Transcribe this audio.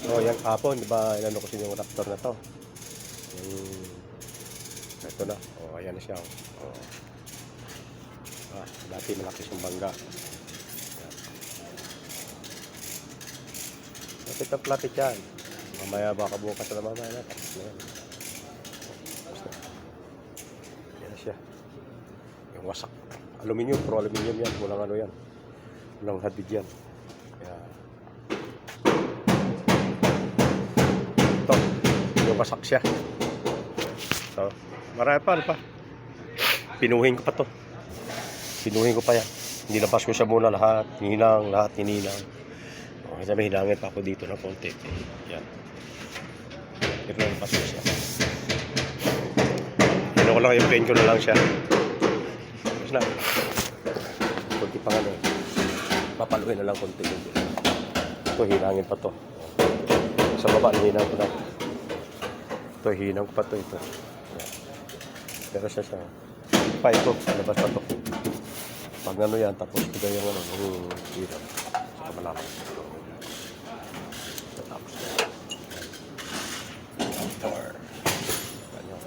Oh, yan kapon, di ba? Inano ko sa yung Raptor na to. Ito na. Oh, ayan na siya. Oh. Dati malaki siyang bangga. Lapit ang lapit yan. Mamaya baka bukas na mamaya na. Tapos na yan. Tapos na. Ayan na siya. Yung wasak. Aluminium, pro aluminium yan. Walang ano yan. Walang hadid yan. Kaya ito. Yung wasak siya. So, marami pa. Ano pa? Pinuhin ko pa to. Pinuhin ko pa yan. Nilabas ko siya muna lahat. Ninang, lahat nininang. Okay, sabi, hinangin pa ako dito ng konti. Yan. Pero nilabas ko siya. Ano ko lang, i-plain ko na lang siya. Tapos na. Kunti pa nga na. Papaluin na lang konti. Ito, hinangin pa to. Sa baba, hinang ko na. Ito, hinang ko pa to. Ito. Yan. Pero siya siya. Pa ito, labas pa to. Pag ano yan, tapos ito yung ano, yung hirap sa kamalaman. Tapos door. Ganyan.